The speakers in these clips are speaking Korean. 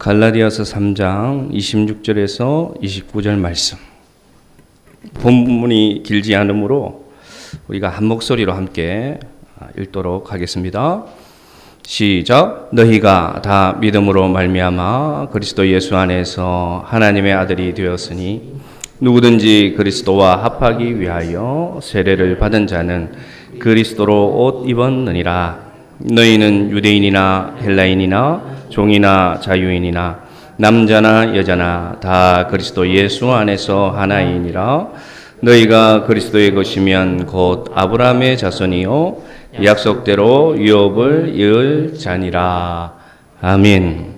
갈라디아서 3장 26절에서 29절 말씀. 본문이 길지 않으므로 우리가 한 목소리로 함께 읽도록 하겠습니다. 시작. 너희가 다 믿음으로 말미암아 그리스도 예수 안에서 하나님의 아들이 되었으니 누구든지 그리스도와 합하기 위하여 세례를 받은 자는 그리스도로 옷 입었느니라. 너희는 유대인이나 헬라인이나 종이나 자유인이나 남자나 여자나 다 그리스도 예수 안에서 하나이니라. 너희가 그리스도의 것이면 곧 아브라함의 자손이요 약속대로 유업을 이을 자니라. 아멘.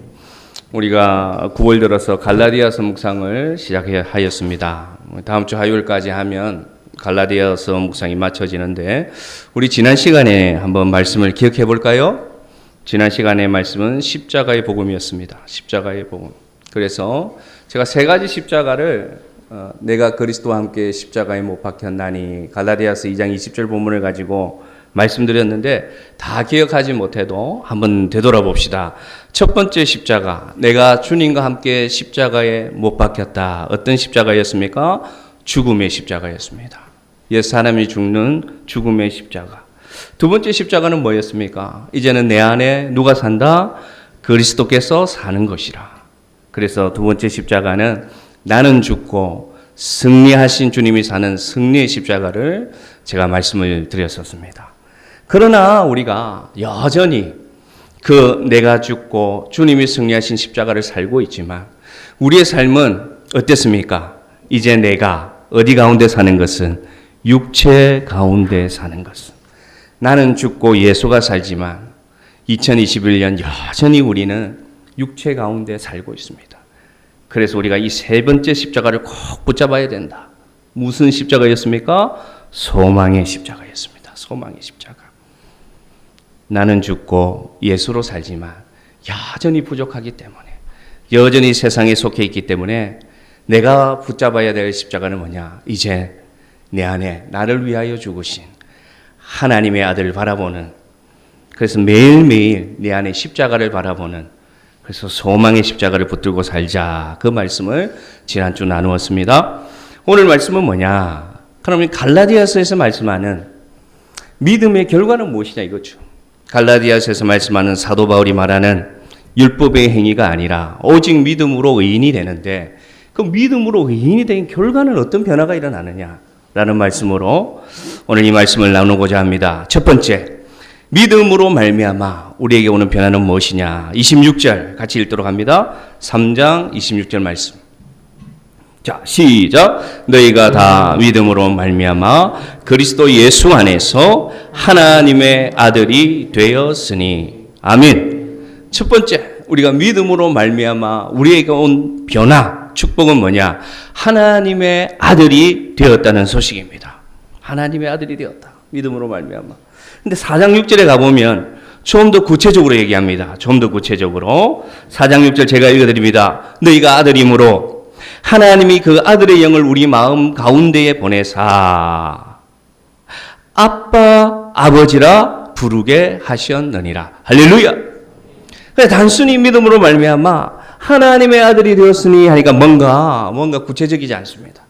우리가 9월 들어서 갈라디아서 묵상을 시작하였습니다. 다음 주 화요일까지 하면 갈라디아서 묵상이 마쳐지는데 우리 지난 시간에 한번 말씀을 기억해 볼까요? 지난 시간의 말씀은 십자가의 복음이었습니다. 십자가의 복음. 그래서 제가 세 가지 십자가를 내가 그리스도와 함께 십자가에 못 박혔나니 갈라디아서 2장 20절 본문을 가지고 말씀드렸는데 다 기억하지 못해도 한번 되돌아봅시다. 첫 번째 십자가, 내가 주님과 함께 십자가에 못 박혔다. 어떤 십자가였습니까? 죽음의 십자가였습니다. 예수 사람이 죽는 죽음의 십자가. 두 번째 십자가는 뭐였습니까? 이제는 내 안에 누가 산다? 그리스도께서 사는 것이라. 그래서 두 번째 십자가는 나는 죽고 승리하신 주님이 사는 승리의 십자가를 제가 말씀을 드렸었습니다. 그러나 우리가 여전히 그 내가 죽고 주님이 승리하신 십자가를 살고 있지만 우리의 삶은 어땠습니까? 이제 내가 어디 가운데 사는 것은 육체 가운데 사는 것은 나는 죽고 예수가 살지만 2021년 여전히 우리는 육체 가운데 살고 있습니다. 그래서 우리가 이 세 번째 십자가를 꼭 붙잡아야 된다. 무슨 십자가였습니까? 소망의 십자가였습니다. 소망의 십자가. 나는 죽고 예수로 살지만 여전히 부족하기 때문에 여전히 세상에 속해 있기 때문에 내가 붙잡아야 될 십자가는 뭐냐? 이제 내 안에 나를 위하여 죽으신 하나님의 아들을 바라보는, 그래서 매일매일 내 안에 십자가를 바라보는, 그래서 소망의 십자가를 붙들고 살자. 그 말씀을 지난주 나누었습니다. 오늘 말씀은 뭐냐? 그러면 갈라디아서에서 말씀하는 믿음의 결과는 무엇이냐 이거죠. 갈라디아서에서 말씀하는 사도 바울이 말하는 율법의 행위가 아니라 오직 믿음으로 의인이 되는데 그 믿음으로 의인이 된 결과는 어떤 변화가 일어나느냐 라는 말씀으로 오늘 이 말씀을 나누고자 합니다. 첫 번째, 믿음으로 말미암아 우리에게 오는 변화는 무엇이냐? 26절 같이 읽도록 합니다. 3장 26절 말씀. 자, 시작. 너희가 다 믿음으로 말미암아 그리스도 예수 안에서 하나님의 아들이 되었으니. 아멘. 첫 번째, 우리가 믿음으로 말미암아 우리에게 온 변화, 축복은 뭐냐? 하나님의 아들이 되었다는 소식입니다. 하나님의 아들이 되었다. 믿음으로 말미암아. 근데 4장 6절에 가보면 좀 더 구체적으로 얘기합니다. 좀 더 구체적으로. 4장 6절 제가 읽어드립니다. 너희가 아들이므로 하나님이 그 아들의 영을 우리 마음 가운데에 보내사 아빠, 아버지라 부르게 하셨느니라. 할렐루야. 단순히 믿음으로 말미암아 하나님의 아들이 되었으니 하니까 뭔가 구체적이지 않습니다.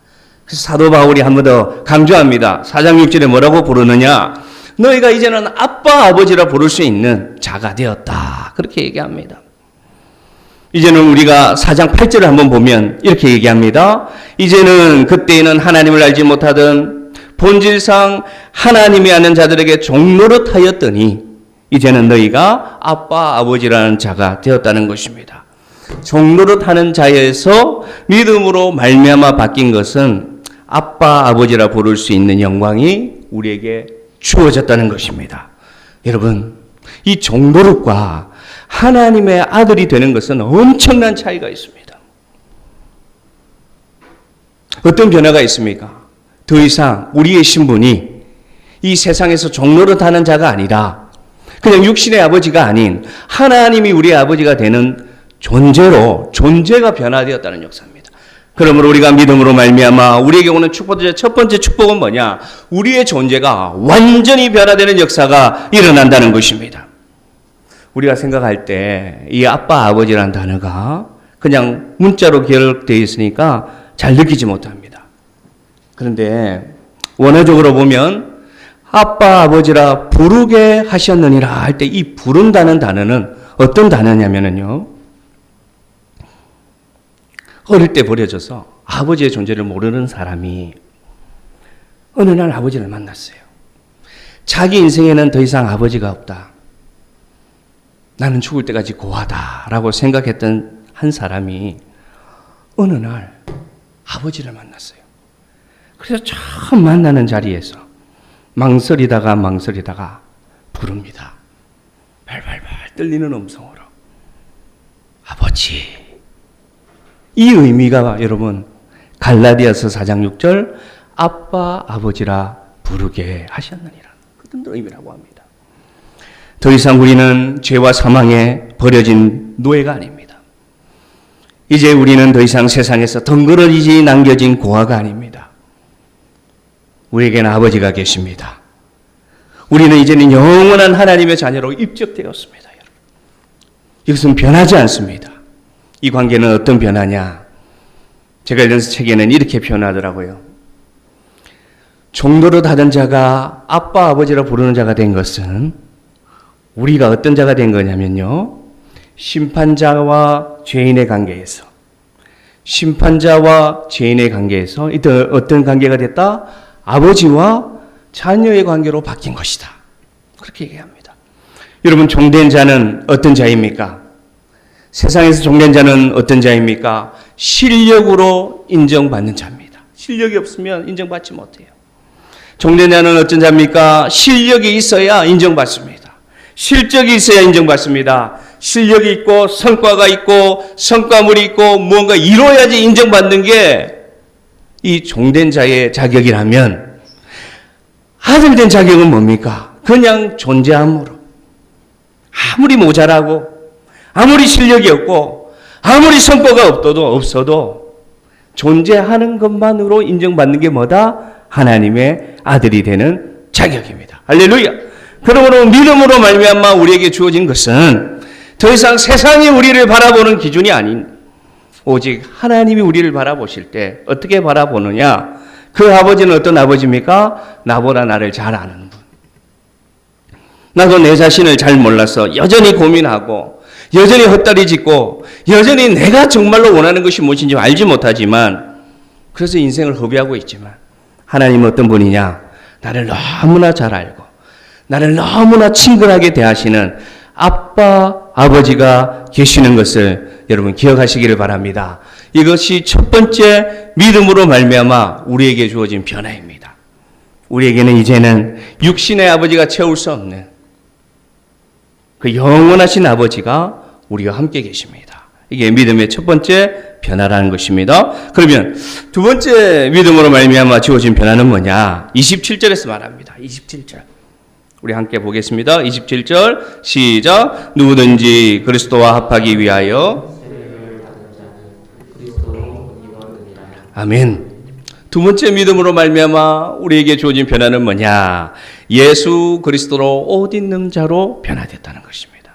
그래서 사도 바울이 한 번 더 강조합니다. 4장 6절에 뭐라고 부르느냐? 너희가 이제는 아빠, 아버지라 부를 수 있는 자가 되었다. 그렇게 얘기합니다. 이제는 우리가 4장 8절을 한번 보면 이렇게 얘기합니다. 이제는 그때에는 하나님을 알지 못하던 본질상 하나님이 아는 자들에게 종노릇 하였더니 이제는 너희가 아빠, 아버지라는 자가 되었다는 것입니다. 종노릇하는 자에서 믿음으로 말미암아 바뀐 것은 아빠, 아버지라 부를 수 있는 영광이 우리에게 주어졌다는 것입니다. 여러분, 이 종노릇과 하나님의 아들이 되는 것은 엄청난 차이가 있습니다. 어떤 변화가 있습니까? 더 이상 우리의 신분이 이 세상에서 종노릇하는 자가 아니라 그냥 육신의 아버지가 아닌 하나님이 우리의 아버지가 되는 존재로 존재가 변화되었다는 역사입니다. 그러므로 우리가 믿음으로 말미암아 우리에게 오는 축복의 첫 번째 축복은 뭐냐? 우리의 존재가 완전히 변화되는 역사가 일어난다는 것입니다. 우리가 생각할 때 이 아빠, 아버지라는 단어가 그냥 문자로 기록되어 있으니까 잘 느끼지 못합니다. 그런데 원어적으로 보면 아빠, 아버지라 부르게 하셨느니라 할 때 이 부른다는 단어는 어떤 단어냐면요. 어릴 때 버려져서 아버지의 존재를 모르는 사람이 어느 날 아버지를 만났어요. 자기 인생에는 더 이상 아버지가 없다. 나는 죽을 때까지 고하다라고 생각했던 한 사람이 어느 날 아버지를 만났어요. 그래서 처음 만나는 자리에서 망설이다가 부릅니다. 발발발 떨리는 음성으로 아버지. 이 의미가 여러분 갈라디아서 4장 6절 아빠 아버지라 부르게 하셨느니라 그런 의미라고 합니다. 더 이상 우리는 죄와 사망에 버려진 노예가 아닙니다. 이제 우리는 더 이상 세상에서 덩그러지게 남겨진 고아가 아닙니다. 우리에게는 아버지가 계십니다. 우리는 이제는 영원한 하나님의 자녀로 입적되었습니다. 여러분. 이것은 변하지 않습니다. 이 관계는 어떤 변화냐? 제가 읽은 책에는 이렇게 표현하더라고요. 종노릇 하던 자가 아빠 아버지라 부르는 자가 된 것은 우리가 어떤 자가 된 거냐면요. 심판자와 죄인의 관계에서 어떤 관계가 됐다? 아버지와 자녀의 관계로 바뀐 것이다. 그렇게 얘기합니다. 여러분 종된 자는 어떤 자입니까? 세상에서 종된 자는 어떤 자입니까? 실력으로 인정받는 자입니다. 실력이 없으면 인정받지 못해요. 종된 자는 어떤 자입니까? 실력이 있어야 인정받습니다. 실적이 있어야 인정받습니다. 실력이 있고 성과가 있고 성과물이 있고 무언가 이루어야지 인정받는 게 이 종된 자의 자격이라면 아들된 자격은 뭡니까? 그냥 존재함으로 아무리 모자라고 아무리 실력이 없고 아무리 성과가 없어도 존재하는 것만으로 인정받는 게 뭐다? 하나님의 아들이 되는 자격입니다. 할렐루야. 그러므로 믿음으로 말미암아 우리에게 주어진 것은 더 이상 세상이 우리를 바라보는 기준이 아닌 오직 하나님이 우리를 바라보실 때 어떻게 바라보느냐? 그 아버지는 어떤 아버지입니까? 나보다 나를 잘 아는 분. 나도 내 자신을 잘 몰라서 여전히 고민하고 여전히 헛다리 짚고 여전히 내가 정말로 원하는 것이 무엇인지 알지 못하지만 그래서 인생을 허비하고 있지만 하나님은 어떤 분이냐? 나를 너무나 잘 알고 나를 너무나 친근하게 대하시는 아빠, 아버지가 계시는 것을 여러분 기억하시기를 바랍니다. 이것이 첫 번째 믿음으로 말미암아 우리에게 주어진 변화입니다. 우리에게는 이제는 육신의 아버지가 채울 수 없는 그 영원하신 아버지가 우리와 함께 계십니다. 이게 믿음의 첫 번째 변화라는 것입니다. 그러면 두 번째 믿음으로 말미암아 주어진 변화는 뭐냐? 27절에서 말합니다. 27절. 우리 함께 보겠습니다. 27절 시작. 누구든지 그리스도와 합하기 위하여 아멘. 두 번째 믿음으로 말미암아 우리에게 주어진 변화는 뭐냐? 예수 그리스도로 옷 입는 자로 변화됐다는 것입니다.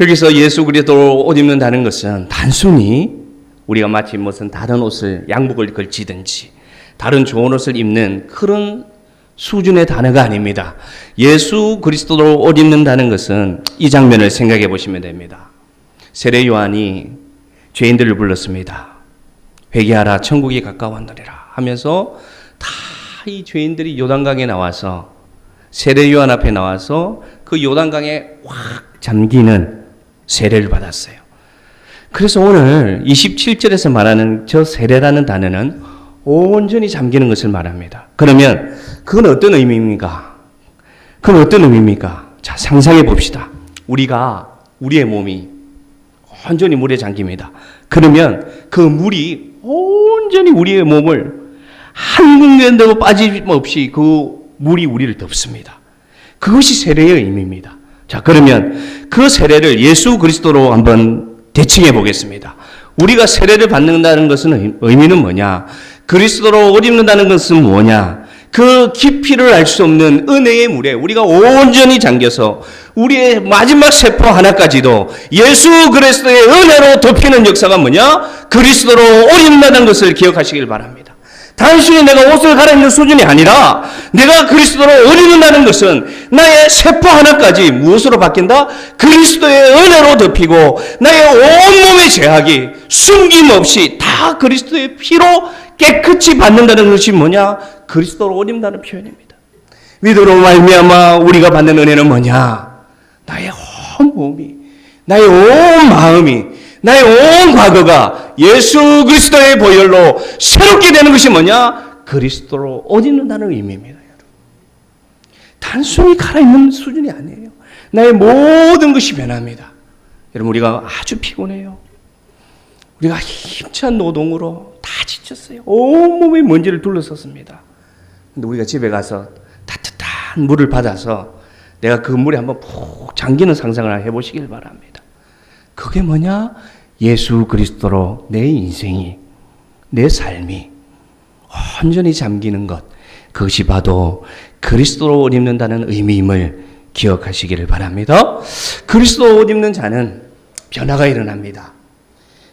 여기서 예수 그리스도로 옷 입는다는 것은 단순히 우리가 마치 무슨 다른 옷을 양복을 걸치든지 다른 좋은 옷을 입는 그런 수준의 단어가 아닙니다. 예수 그리스도로 옷 입는다는 것은 이 장면을 생각해 보시면 됩니다. 세례 요한이 죄인들을 불렀습니다. 회개하라 천국이 가까웠느니라 하면서 다 이 죄인들이 요단강에 나와서 세례 요한 앞에 나와서 그 요단강에 확 잠기는 세례를 받았어요. 그래서 오늘 27절에서 말하는 저 세례라는 단어는 온전히 잠기는 것을 말합니다. 그러면 그건 어떤 의미입니까? 자, 상상해 봅시다. 우리의 몸이 온전히 물에 잠깁니다. 그러면 그 물이 온전히 우리의 몸을 한 군데도 빠짐없이 그 물이 우리를 덮습니다. 그것이 세례의 의미입니다. 자, 그러면 그 세례를 예수 그리스도로 한번 대칭해 보겠습니다. 우리가 세례를 받는다는 것은 의미는 뭐냐? 그리스도로 옷 입는다는 것은 뭐냐? 그 깊이를 알 수 없는 은혜의 물에 우리가 온전히 잠겨서 우리의 마지막 세포 하나까지도 예수 그리스도의 은혜로 덮이는 역사가 뭐냐? 그리스도로 옷 입는다는 것을 기억하시길 바랍니다. 단순히 내가 옷을 갈아입는 수준이 아니라 내가 그리스도로 옷 입는다는 것은 나의 세포 하나까지 무엇으로 바뀐다? 그리스도의 은혜로 덮이고 나의 온몸의 죄악이 숨김없이 다 그리스도의 피로 깨끗이 받는다는 것이 뭐냐? 그리스도로 옷 입는다는 표현입니다. 믿음으로 말미암아 우리가 받는 은혜는 뭐냐? 나의 온 몸이, 나의 온 마음이, 나의 온 과거가 예수 그리스도의 보혈로 새롭게 되는 것이 뭐냐? 그리스도로 옷 입는다는 의미입니다. 여러분. 단순히 갈아입는 수준이 아니에요. 나의 모든 것이 변합니다. 여러분, 우리가 아주 피곤해요. 우리가 힘찬 노동으로 다 지쳤어요. 온몸에 먼지를 둘러섰습니다. 근데 우리가 집에 가서 따뜻한 물을 받아서 내가 그 물에 한번 푹 잠기는 상상을 해보시길 바랍니다. 그게 뭐냐? 예수 그리스도로 내 인생이, 내 삶이 온전히 잠기는 것, 그것이 바로 그리스도로 옷 입는다는 의미임을 기억하시기를 바랍니다. 그리스도 옷 입는 자는 변화가 일어납니다.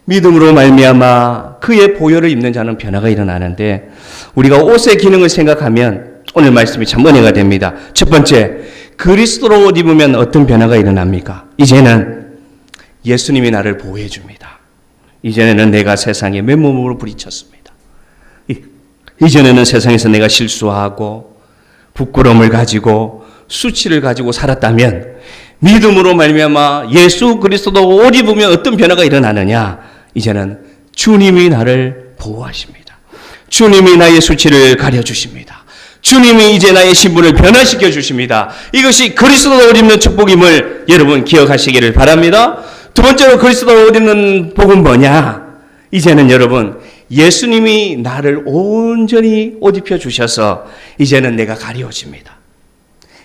믿음으로 말미암아 그의 보혈을 입는 자는 변화가 일어나는데, 우리가 옷의 기능을 생각하면 오늘 말씀이 참 은혜가 됩니다. 첫 번째, 그리스도로 옷 입으면 어떤 변화가 일어납니까? 이제는 예수님이 나를 보호해 줍니다. 이전에는 내가 세상에 맨몸으로 부딪혔습니다. 이전에는 세상에서 내가 실수하고 부끄러움을 가지고 수치를 가지고 살았다면, 믿음으로 말미암아 예수 그리스도 옷 입으면 어떤 변화가 일어나느냐? 이제는 주님이 나를 보호하십니다. 주님이 나의 수치를 가려주십니다. 주님이 이제 나의 신분을 변화시켜 주십니다. 이것이 그리스도 옷 입는 축복임을 여러분 기억하시기를 바랍니다. 두 번째로 그리스도 옷 입는 복은 뭐냐? 이제는 여러분, 예수님이 나를 온전히 옷 입혀 주셔서 이제는 내가 가려집니다.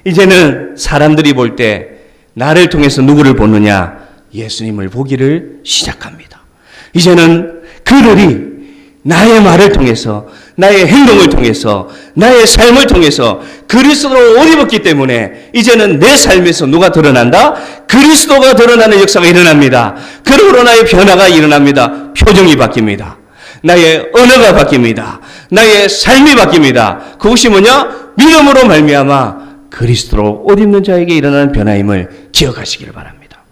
이제는 사람들이 볼 때 나를 통해서 누구를 보느냐? 예수님을 보기를 시작합니다. 이제는 그들이 나의 말을 통해서, 나의 행동을 통해서, 나의 삶을 통해서 그리스도로 옷 입었기 때문에 이제는 내 삶에서 누가 드러난다? 그리스도가 드러나는 역사가 일어납니다. 그러므로 나의 변화가 일어납니다. 표정이 바뀝니다. 나의 언어가 바뀝니다. 나의 삶이 바뀝니다. 그것이 뭐냐? 믿음으로 말미암아 그리스도로 옷 입는 자에게 일어나는 변화임을 기억하시기를 바랍니다.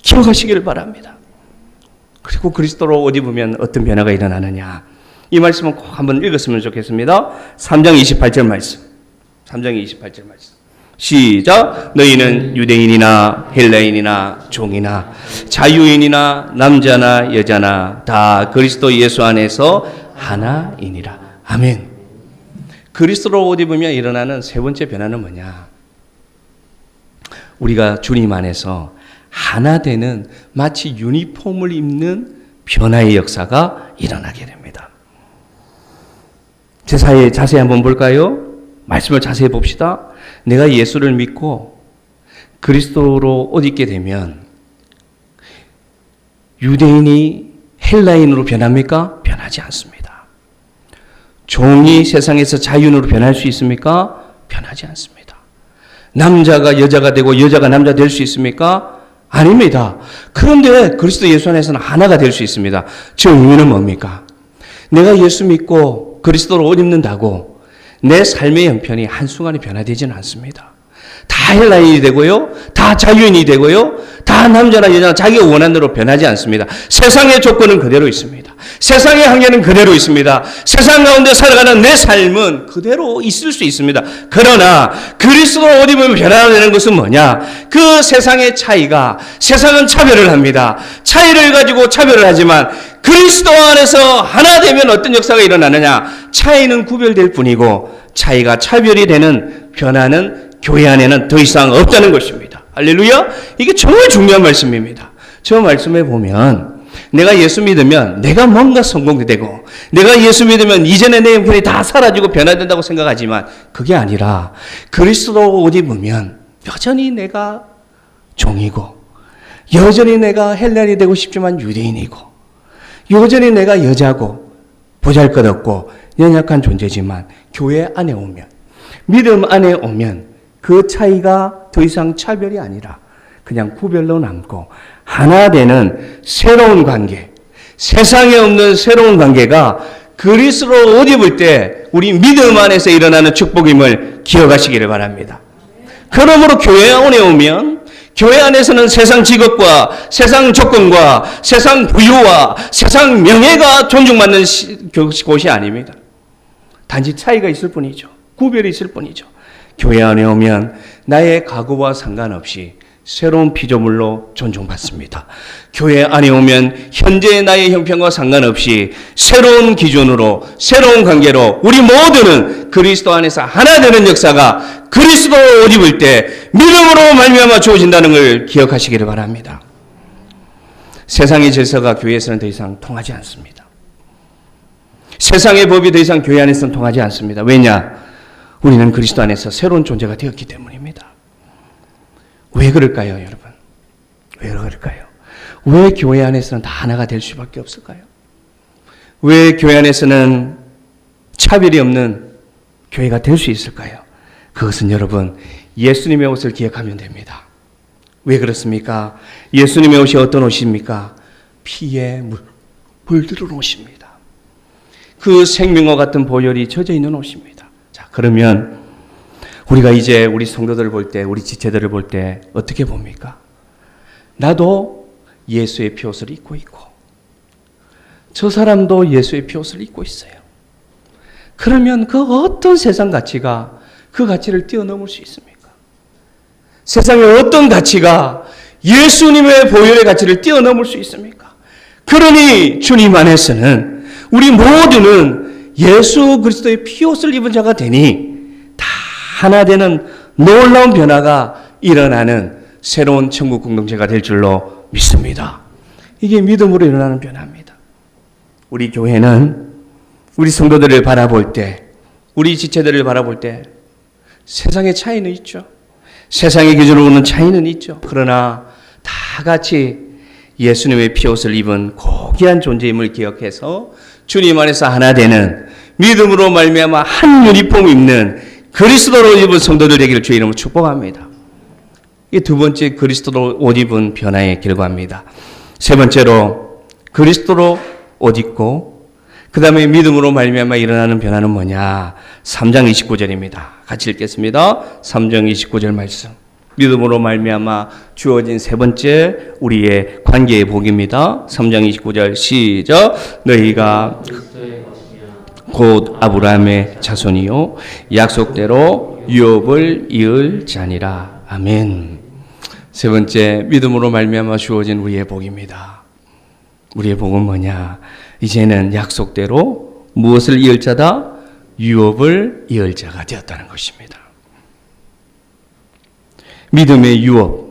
기억하시기를 바랍니다. 그리고 그리스도로 옷 입으면 어떤 변화가 일어나느냐? 이 말씀은 꼭 한번 읽었으면 좋겠습니다. 3장 28절 말씀. 3장 28절 말씀. 시작. 너희는 유대인이나 헬라인이나 종이나 자유인이나 남자나 여자나 다 그리스도 예수 안에서 하나이니라. 아멘. 그리스도로 옷 입으면 일어나는 세 번째 변화는 뭐냐? 우리가 주님 안에서 하나 되는, 마치 유니폼을 입는 변화의 역사가 일어나게 됩니다. 자세히 한번 볼까요? 말씀을 자세히 봅시다. 내가 예수를 믿고 그리스도로 옷 입게 되면 유대인이 헬라인으로 변합니까? 변하지 않습니다. 종이 세상에서 자유인으로 변할 수 있습니까? 변하지 않습니다. 남자가 여자가 되고 여자가 남자 될 수 있습니까? 아닙니다. 그런데 그리스도 예수 안에서는 하나가 될 수 있습니다. 저 의미는 뭡니까? 내가 예수 믿고 그리스도로 옷 입는다고 내 삶의 형편이 한순간에 변화되지는 않습니다. 다 헬라인이 되고요, 다 자유인이 되고요, 다 남자나 여자나 자기가 원하는 대로 변하지 않습니다. 세상의 조건은 그대로 있습니다. 세상의 한계는 그대로 있습니다. 세상 가운데 살아가는 내 삶은 그대로 있을 수 있습니다. 그러나 그리스도로 옷 입으면 변화되는 것은 뭐냐? 그 세상의 차이가, 세상은 차별을 합니다. 차이를 가지고 차별을 하지만 그리스도 안에서 하나 되면 어떤 역사가 일어나느냐? 차이는 구별될 뿐이고 차이가 차별이 되는 변화는 교회 안에는 더 이상 없다는 것입니다. 할렐루야! 이게 정말 중요한 말씀입니다. 저 말씀에 보면 내가 예수 믿으면 내가 뭔가 성공되고, 내가 예수 믿으면 이전의 내 형편이 다 사라지고 변화된다고 생각하지만 그게 아니라 그리스도 옷 입으면 여전히 내가 종이고, 여전히 내가 헬라인이 되고 싶지만 유대인이고, 여전히 내가 여자고 보잘것없고 연약한 존재지만 교회 안에 오면, 믿음 안에 오면 그 차이가 더 이상 차별이 아니라 그냥 구별로 남고 하나 되는 새로운 관계, 세상에 없는 새로운 관계가 그리스도로 옷 입을 때 우리 믿음 안에서 일어나는 축복임을 기억하시기를 바랍니다. 그러므로 교회 안에 오면 교회 안에서는 세상 직업과 세상 조건과 세상 부유와 세상 명예가 존중받는 곳이 아닙니다. 단지 차이가 있을 뿐이죠. 구별이 있을 뿐이죠. 교회 안에 오면 나의 과거와 상관없이 새로운 피조물로 존중받습니다. 교회 안에 오면 현재의 나의 형편과 상관없이 새로운 기준으로 새로운 관계로 우리 모두는 그리스도 안에서 하나 되는 역사가 그리스도로 옷 입을 때 믿음으로 말미암아 주어진다는 걸 기억하시기를 바랍니다. 세상의 질서가 교회에서는 더 이상 통하지 않습니다. 세상의 법이 더 이상 교회 안에서는 통하지 않습니다. 왜냐? 우리는 그리스도 안에서 새로운 존재가 되었기 때문입니다. 왜 그럴까요, 여러분? 왜 그럴까요? 왜 교회 안에서는 다 하나가 될 수밖에 없을까요? 왜 교회 안에서는 차별이 없는 교회가 될 수 있을까요? 그것은 여러분, 예수님의 옷을 기억하면 됩니다. 왜 그렇습니까? 예수님의 옷이 어떤 옷입니까? 피에 물들은 옷입니다. 그 생명과 같은 보혈이 젖어 있는 옷입니다. 자, 그러면 우리가 이제 우리 성도들을 볼 때, 우리 지체들을 볼 때 어떻게 봅니까? 나도 예수의 피옷을 입고 있고 저 사람도 예수의 피옷을 입고 있어요. 그러면 그 어떤 세상 가치가 그 가치를 뛰어넘을 수 있습니까? 세상의 어떤 가치가 예수님의 보혈의 가치를 뛰어넘을 수 있습니까? 그러니 주님 안에서는 우리 모두는 예수 그리스도의 피옷을 입은 자가 되니 다 하나 되는 놀라운 변화가 일어나는 새로운 천국 공동체가 될 줄로 믿습니다. 이게 믿음으로 일어나는 변화입니다. 우리 교회는 우리 성도들을 바라볼 때, 우리 지체들을 바라볼 때 세상의 차이는 있죠. 세상의 기준으로 보는 차이는 있죠. 그러나 다 같이 예수님의 피옷을 입은 고귀한 존재임을 기억해서 주님 안에서 하나 되는 믿음으로 말미암아 한 유니폼 입는 그리스도로 입은 성도들 되기를 주의 이름으로 축복합니다. 이 두 번째 그리스도로 옷 입은 변화의 결과입니다. 세 번째로 그리스도로 옷 입고 그 다음에 믿음으로 말미암아 일어나는 변화는 뭐냐? 3장 29절입니다. 같이 읽겠습니다. 3장 29절 말씀. 믿음으로 말미암아 주어진 세 번째 우리의 관계의 복입니다. 3장 29절 시작. 너희가 곧 아브라함의 자손이요 약속대로 유업을 이을 자니라. 아멘. 세 번째 믿음으로 말미암아 주어진 우리의 복입니다. 우리의 복은 뭐냐? 이제는 약속대로 무엇을 이을 자다? 유업을 이을 자가 되었다는 것입니다. 믿음의 유업,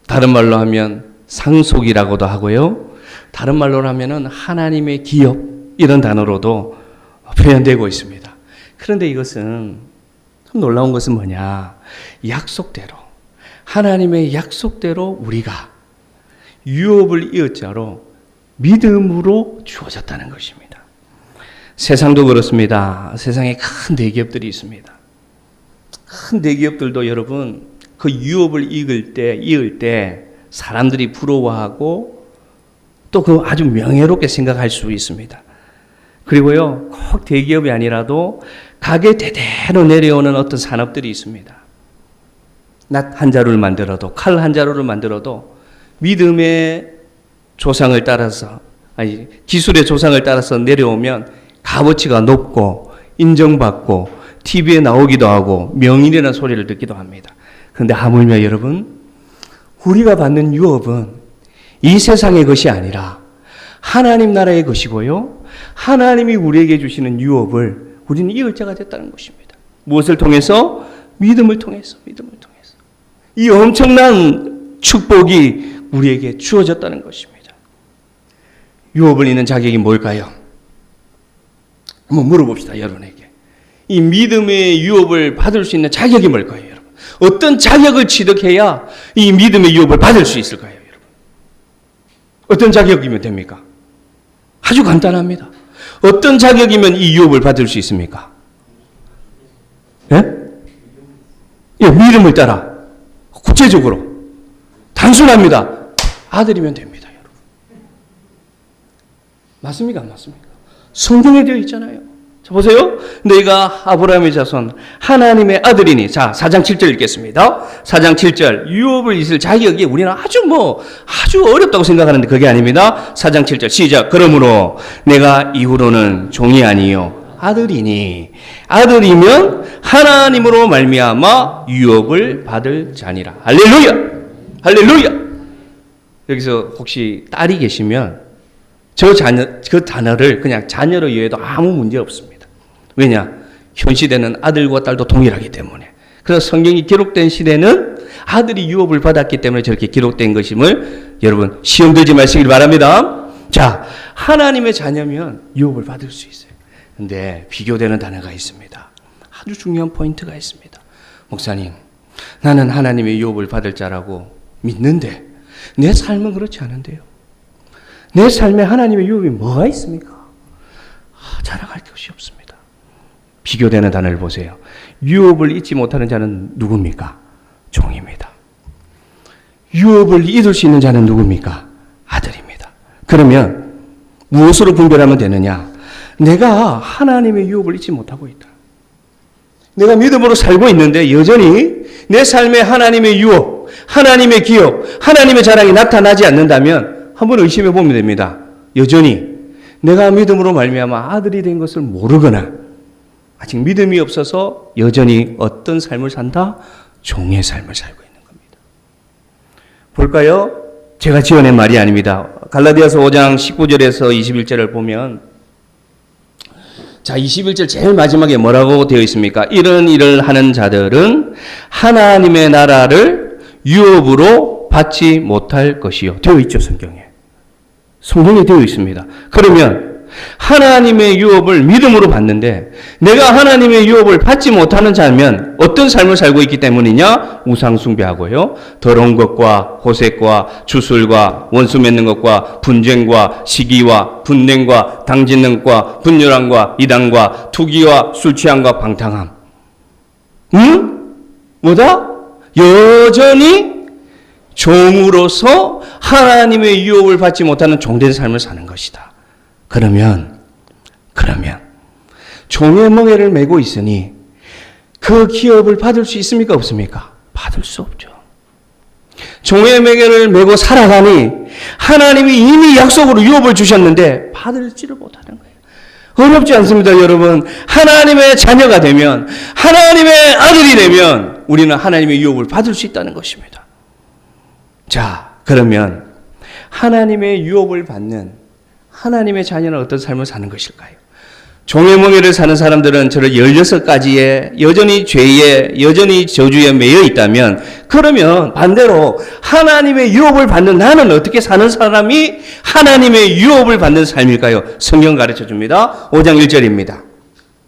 다른 말로 하면 상속이라고도 하고요. 다른 말로 하면은 하나님의 기업 이런 단어로도 표현되고 있습니다. 그런데 이것은 참 놀라운 것은 뭐냐? 약속대로, 하나님의 약속대로 우리가 유업을 이을 자로 믿음으로 주어졌다는 것입니다. 세상도 그렇습니다. 세상에 큰 대기업들이 있습니다. 큰 대기업들도 여러분 그 유업을 이을 때 사람들이 부러워하고 또 그 아주 명예롭게 생각할 수 있습니다. 그리고요, 꼭 대기업이 아니라도 가게 대대로 내려오는 어떤 산업들이 있습니다. 낫 한 자루를 만들어도, 칼 한 자루를 만들어도 믿음의 조상을 따라서, 아니 기술의 조상을 따라서 내려오면 값어치가 높고 인정받고 TV에 나오기도 하고 명인이라는 소리를 듣기도 합니다. 그런데 하물며 여러분, 우리가 받는 유업은 이 세상의 것이 아니라 하나님 나라의 것이고요, 하나님이 우리에게 주시는 유업을 우리는 이을 자가 됐다는 것입니다. 무엇을 통해서? 믿음을 통해서. 이 엄청난 축복이 우리에게 주어졌다는 것입니다. 유업을 잇는 자격이 뭘까요? 한번 물어봅시다, 여러분에게. 이 믿음의 유업을 받을 수 있는 자격이 뭘까요, 여러분? 어떤 자격을 취득해야 이 믿음의 유업을 받을 수 있을까요, 여러분? 어떤 자격이면 됩니까? 아주 간단합니다. 어떤 자격이면 이 유업을 받을 수 있습니까? 예? 예, 믿음을 따라. 구체적으로. 단순합니다. 아들이면 됩니다, 여러분. 맞습니까? 안 맞습니까? 성경에 되어 있잖아요. 자, 보세요. 너희가 아브라함의 자손, 하나님의 아들이니. 자, 4장 7절 읽겠습니다. 4장 7절. 유업을 있을 자격이 우리는 아주 어렵다고 생각하는데 그게 아닙니다. 4장 7절. 시작. 그러므로 내가 이후로는 종이 아니요 아들이니. 아들이면 하나님으로 말미암아 유업을 받을 자니라. 할렐루야! 할렐루야! 여기서 혹시 딸이 계시면 그 단어를 그냥 자녀로 이해해도 아무 문제 없습니다. 왜냐? 현 시대는 아들과 딸도 동일하기 때문에. 그래서 성경이 기록된 시대는 아들이 유업을 받았기 때문에 저렇게 기록된 것임을 여러분 시험 들지 마시길 바랍니다. 자, 하나님의 자녀면 유업을 받을 수 있어요. 근데 비교되는 단어가 있습니다. 아주 중요한 포인트가 있습니다. 목사님, 나는 하나님의 유업을 받을 자라고 믿는데 내 삶은 그렇지 않은데요. 내 삶에 하나님의 유업이 뭐가 있습니까? 자랑할 것이 없습니다. 비교되는 단어를 보세요. 유업을 잊지 못하는 자는 누굽니까? 종입니다. 유업을 잊을 수 있는 자는 누굽니까? 아들입니다. 그러면 무엇으로 분별하면 되느냐? 내가 하나님의 유업을 잊지 못하고 있다. 내가 믿음으로 살고 있는데 여전히 내 삶에 하나님의 유업, 하나님의 기업, 하나님의 자랑이 나타나지 않는다면 한번 의심해 보면 됩니다. 여전히 내가 믿음으로 말미암아 아들이 된 것을 모르거나 아직 믿음이 없어서 여전히 어떤 삶을 산다? 종의 삶을 살고 있는 겁니다. 볼까요? 제가 지어낸 말이 아닙니다. 갈라디아서 5장 19절에서 21절을 보면 자, 21절 제일 마지막에 뭐라고 되어 있습니까? 이런 일을 하는 자들은 하나님의 나라를 유업으로 받지 못할 것이요. 되어 있죠, 성경에. 성경에 되어 있습니다. 그러면 하나님의 유업을 믿음으로 받는데 내가 하나님의 유업을 받지 못하는 자면 어떤 삶을 살고 있기 때문이냐? 우상 숭배하고요. 더러운 것과 호색과 주술과 원수 맺는 것과 분쟁과 시기와 분냉과 당짓는과 분열함과 이단과 투기와 술 취함과 방탕함. 뭐다? 여전히 종으로서 하나님의 유업을 받지 못하는 종된 삶을 사는 것이다. 그러면 종의 멍에를 메고 있으니 그 기업을 받을 수 있습니까? 없습니까? 받을 수 없죠. 종의 멍에를 메고 살아가니 하나님이 이미 약속으로 유업을 주셨는데 받을지를 못하는 거예요. 어렵지 않습니다, 여러분. 하나님의 자녀가 되면, 하나님의 아들이 되면 우리는 하나님의 유업을 받을 수 있다는 것입니다. 자, 그러면 하나님의 유업을 받는 하나님의 자녀는 어떤 삶을 사는 것일까요? 종의 멍에를 사는 사람들은 저를 16가지의 여전히 죄에, 여전히 저주에 매여 있다면, 그러면 반대로 하나님의 유업을 받는 나는 어떻게 사는 사람이 하나님의 유업을 받는 삶일까요? 성경 가르쳐 줍니다. 5장 1절입니다.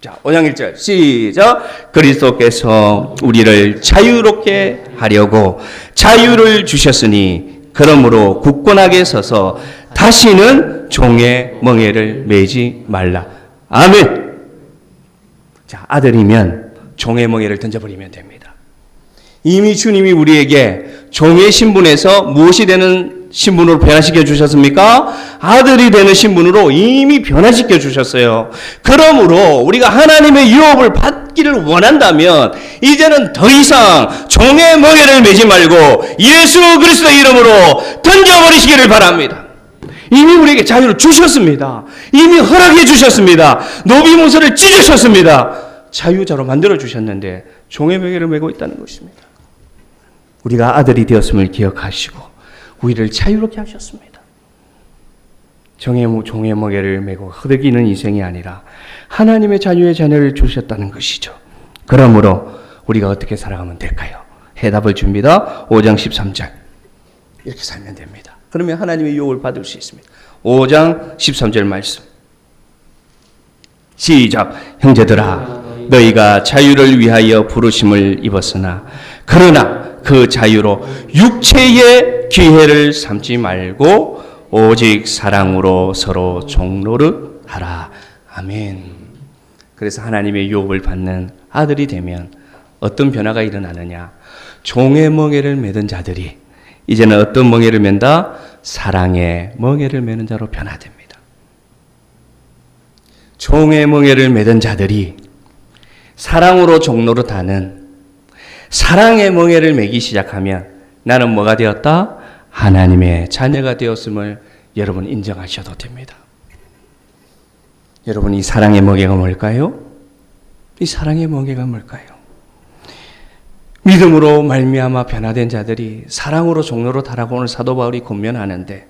자, 5장 1절 시작. 그리스도께서 우리를 자유롭게 하려고 자유를 주셨으니 그러므로 굳건하게 서서 다시는 종의 멍에를 매지 말라. 아멘. 자, 아들이면 종의 멍에를 던져버리면 됩니다. 이미 주님이 우리에게 종의 신분에서 무엇이 되는 신분으로 변화시켜 주셨습니까? 아들이 되는 신분으로 이미 변화시켜 주셨어요. 그러므로 우리가 하나님의 유업을 받기를 원한다면 이제는 더 이상 종의 멍에를 매지 말고 예수 그리스도의 이름으로 던져버리시기를 바랍니다. 이미 우리에게 자유를 주셨습니다. 이미 허락해 주셨습니다. 노비문서를 찢으셨습니다. 자유자로 만들어 주셨는데 종의 멍에를 메고 있다는 것입니다. 우리가 아들이 되었음을 기억하시고 우리를 자유롭게 하셨습니다. 종의 멍에를 메고 허덕이는 인생이 아니라 하나님의 자유의 자녀를 주셨다는 것이죠. 그러므로 우리가 어떻게 살아가면 될까요? 해답을 줍니다. 5장 13절 이렇게 살면 됩니다. 그러면 하나님의 유업을 받을 수 있습니다. 5장 13절 말씀 시작. 형제들아 너희가 자유를 위하여 부르심을 입었으나 그러나 그 자유로 육체의 기회를 삼지 말고 오직 사랑으로 서로 종노릇하라. 아멘. 그래서 하나님의 유업을 받는 아들이 되면 어떤 변화가 일어나느냐? 종의 멍에를 매던 자들이 이제는 어떤 멍에를 맨다? 사랑의 멍에를 매는 자로 변화됩니다. 종의 멍에를 매던 자들이 사랑으로 종로로 타는 사랑의 멍에를 매기 시작하면 나는 뭐가 되었다? 하나님의 자녀가 되었음을 여러분 인정하셔도 됩니다. 여러분, 이 사랑의 멍에가 뭘까요? 이 사랑의 멍에가 뭘까요? 믿음으로 말미암아 변화된 자들이 사랑으로 종로로 타라고 오늘 사도 바울이 권면하는데,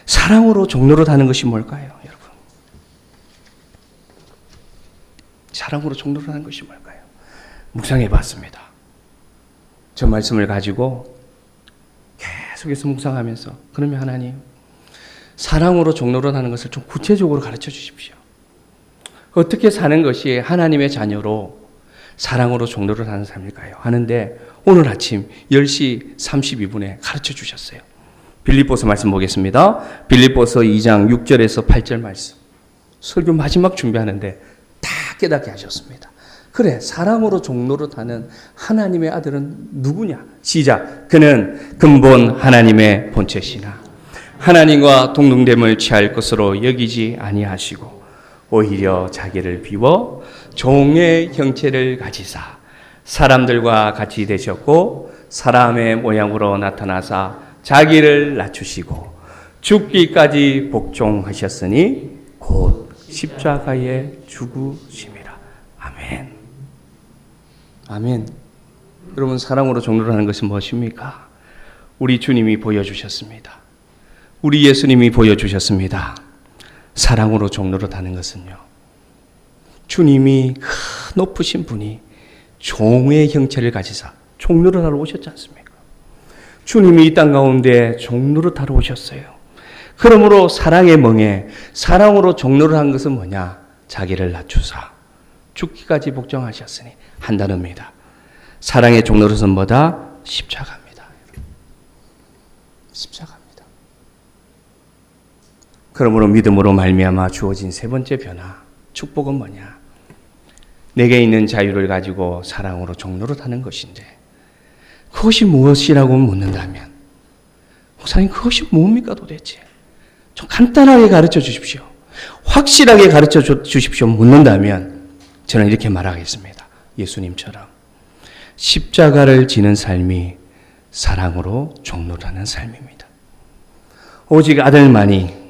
사랑으로 종로로 타는 것이 뭘까요, 여러분? 사랑으로 종로로 타는 것이 뭘까요? 묵상해 봤습니다. 저 말씀을 가지고 계속해서 묵상하면서, 그러면 하나님, 사랑으로 종로로 타는 것을 좀 구체적으로 가르쳐 주십시오. 어떻게 사는 것이 하나님의 자녀로 사랑으로 종로를 하는 삶일까요? 하는데 오늘 아침 10시 32분에 가르쳐 주셨어요. 빌립보서 말씀 보겠습니다. 빌립보서 2장 6절에서 8절 말씀. 설교 마지막 준비하는데 다 깨닫게 하셨습니다. 그래, 사랑으로 종로를 타는 하나님의 아들은 누구냐? 시작. 그는 근본 하나님의 본체시나 하나님과 동등됨을 취할 것으로 여기지 아니하시고 오히려 자기를 비워 종의 형체를 가지사 사람들과 같이 되셨고 사람의 모양으로 나타나사 자기를 낮추시고 죽기까지 복종하셨으니 곧 십자가에 죽으심이라. 아멘. 아멘. 여러분, 사랑으로 종로를 하는 것은 무엇입니까? 우리 주님이 보여주셨습니다. 우리 예수님이 보여주셨습니다. 사랑으로 종로로 타는 것은요, 주님이 높으신 분이 종의 형체를 가지사 종로로 타러 오셨지 않습니까? 주님이 이 땅 가운데 종로로 타러 오셨어요. 그러므로 사랑의 멍에 사랑으로 종로를 한 것은 뭐냐? 자기를 낮추사 죽기까지 복종하셨으니 한 단어입니다. 사랑의 종로로는 뭐다? 십자가입니다. 십자가입니다. 그러므로 믿음으로 말미암아 주어진 세 번째 변화, 축복은 뭐냐? 내게 있는 자유를 가지고 사랑으로 종로로 타는 것인데, 그것이 무엇이라고 묻는다면, 목사님, 그것이 뭡니까 도대체? 좀 간단하게 가르쳐 주십시오. 확실하게 가르쳐 주십시오. 묻는다면 저는 이렇게 말하겠습니다. 예수님처럼 십자가를 지는 삶이 사랑으로 종로로 타는 삶입니다. 오직 아들만이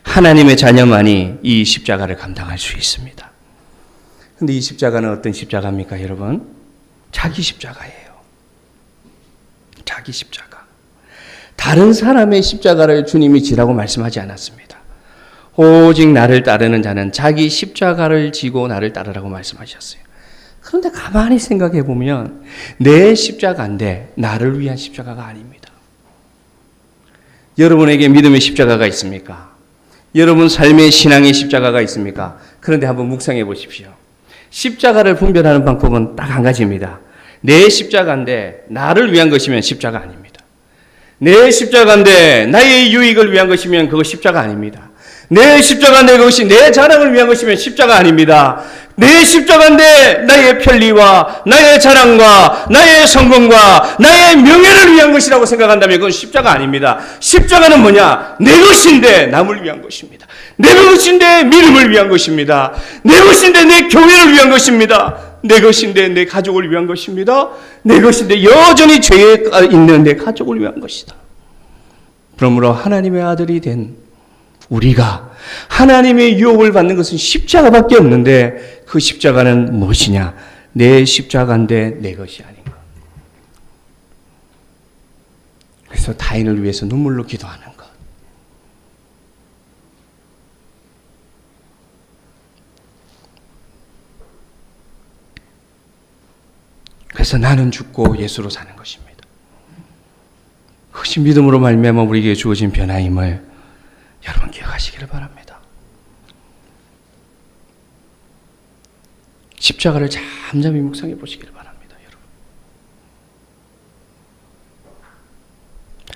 하나님의 자녀만이 이 십자가를 감당할 수 있습니다. 그런데 이 십자가는 어떤 십자가입니까, 여러분? 자기 십자가예요. 자기 십자가. 다른 사람의 십자가를 주님이 지라고 말씀하지 않았습니다. 오직 나를 따르는 자는 자기 십자가를 지고 나를 따르라고 말씀하셨어요. 그런데 가만히 생각해 보면 내 십자가인데 나를 위한 십자가가 아닙니다. 여러분에게 믿음의 십자가가 있습니까? 여러분 삶의 신앙의 십자가가 있습니까? 그런데 한번 묵상해 보십시오. 십자가를 분별하는 방법은 딱 한 가지입니다. 내 십자가인데 나를 위한 것이면 십자가 아닙니다. 내 십자가인데 나의 유익을 위한 것이면 그거 십자가 아닙니다. 내 십자가인데 그것이 내 자랑을 위한 것이면 십자가 아닙니다. 내 십자가인데 나의 편리와 나의 자랑과 나의 성공과 나의 명예를 위한 것이라고 생각한다면 그건 십자가 아닙니다. 십자가는 뭐냐? 내 것인데 남을 위한 것입니다. 내 것인데 믿음을 위한 것입니다. 내 것인데 내 교회를 위한 것입니다. 내 것인데 내 가족을 위한 것입니다. 내 것인데 여전히 죄에 있는 내 가족을 위한 것이다. 그러므로 하나님의 아들이 된 우리가 하나님의 유혹을 받는 것은 십자가밖에 없는데, 그 십자가는 무엇이냐? 내 십자가인데 내 것이 아닌 것. 그래서 타인을 위해서 눈물로 기도하는 것. 그래서 나는 죽고 예수로 사는 것입니다. 그것이 믿음으로 말미암아 우리에게 주어진 변화임을 여러분 기억하시기를 바랍니다. 십자가를 잠잠히 묵상해 보시기를 바랍니다, 여러분.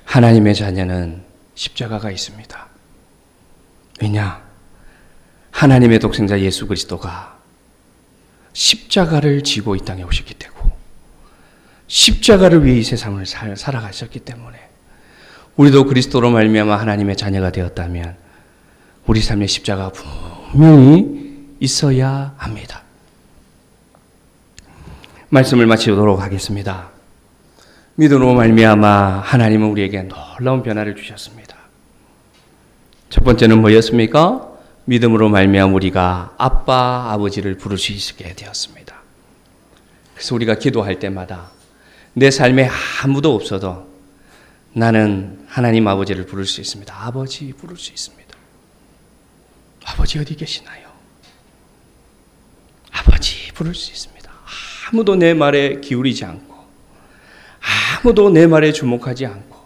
하나님의 자녀는 십자가가 있습니다. 왜냐? 하나님의 독생자 예수 그리스도가 십자가를 지고 이 땅에 오셨기 때문에, 십자가를 위해 이 세상을 살아가셨기 때문에 우리도 그리스도로 말미암아 하나님의 자녀가 되었다면 우리 삶의 십자가가 분명히 있어야 합니다. 말씀을 마치도록 하겠습니다. 믿음으로 말미암아 하나님은 우리에게 놀라운 변화를 주셨습니다. 첫 번째는 뭐였습니까? 믿음으로 말미암아 우리가 아빠, 아버지를 부를 수 있게 되었습니다. 그래서 우리가 기도할 때마다 내 삶에 아무도 없어도 나는 하나님 아버지를 부를 수 있습니다. 아버지 부를 수 있습니다. 아버지 어디 계시나요? 아버지 부를 수 있습니다. 아무도 내 말에 기울이지 않고, 아무도 내 말에 주목하지 않고,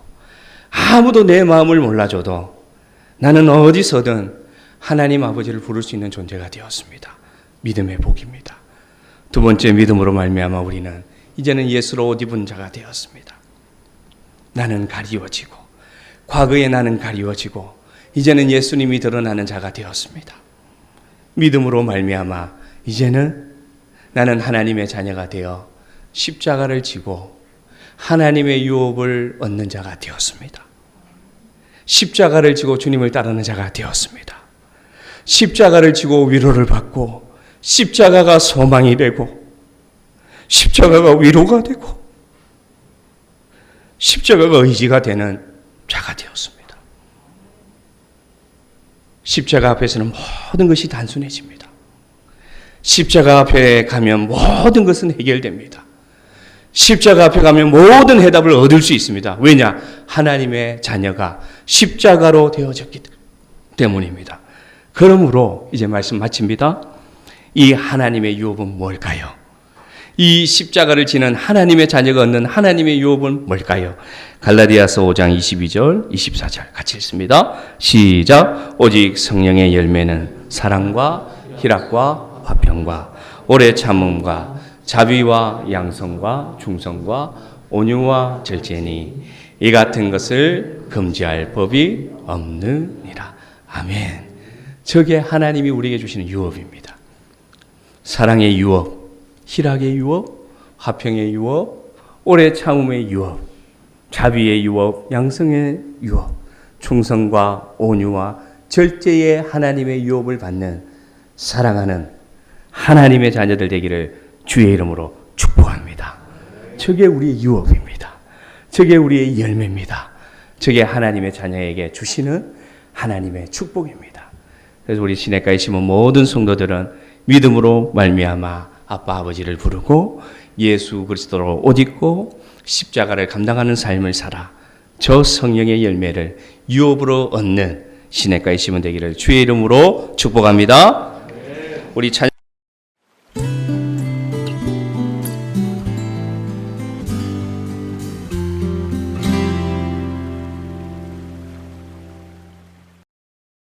아무도 내 마음을 몰라줘도 나는 어디서든 하나님 아버지를 부를 수 있는 존재가 되었습니다. 믿음의 복입니다. 두 번째, 믿음으로 말미암아 우리는 이제는 예수로 옷 입은 자가 되었습니다. 나는 가리워지고, 과거에 나는 가리워지고 이제는 예수님이 드러나는 자가 되었습니다. 믿음으로 말미암아 이제는 나는 하나님의 자녀가 되어 십자가를 지고 하나님의 유업을 얻는 자가 되었습니다. 십자가를 지고 주님을 따르는 자가 되었습니다. 십자가를 지고 위로를 받고, 십자가가 소망이 되고, 십자가가 위로가 되고, 십자가가 의지가 되는 자가 되었습니다. 십자가 앞에서는 모든 것이 단순해집니다. 십자가 앞에 가면 모든 것은 해결됩니다. 십자가 앞에 가면 모든 해답을 얻을 수 있습니다. 왜냐? 하나님의 자녀가 십자가로 되어졌기 때문입니다. 그러므로 이제 말씀 마칩니다. 이 하나님의 유업은 뭘까요? 이 십자가를 지는 하나님의 자녀가 얻는 하나님의 유업은 뭘까요? 갈라디아서 5장 22절, 24절 같이 읽습니다. 시작. 오직 성령의 열매는 사랑과 희락과 화평과 오래 참음과 자비와 양성과 충성과 온유와 절제니 이 같은 것을 금지할 법이 없느니라. 아멘. 저게 하나님이 우리에게 주시는 유업입니다. 사랑의 유업, 희락의 유업, 화평의 유업, 오래 참음의 유업, 자비의 유업, 양성의 유업, 충성과 온유와 절제의 하나님의 유업을 받는 사랑하는 하나님의 자녀들 되기를 주의 이름으로 축복합니다. 저게 우리의 유업입니다. 저게 우리의 열매입니다. 저게 하나님의 자녀에게 주시는 하나님의 축복입니다. 그래서 우리 시냇가에 심은 모든 성도들은 믿음으로 말미암아 아빠 아버지를 부르고 예수 그리스도로 옷 입고 십자가를 감당하는 삶을 살아 저 성령의 열매를 유업으로 얻는 시냇가에 심은 되기를 주의 이름으로 축복합니다. 우리 찬양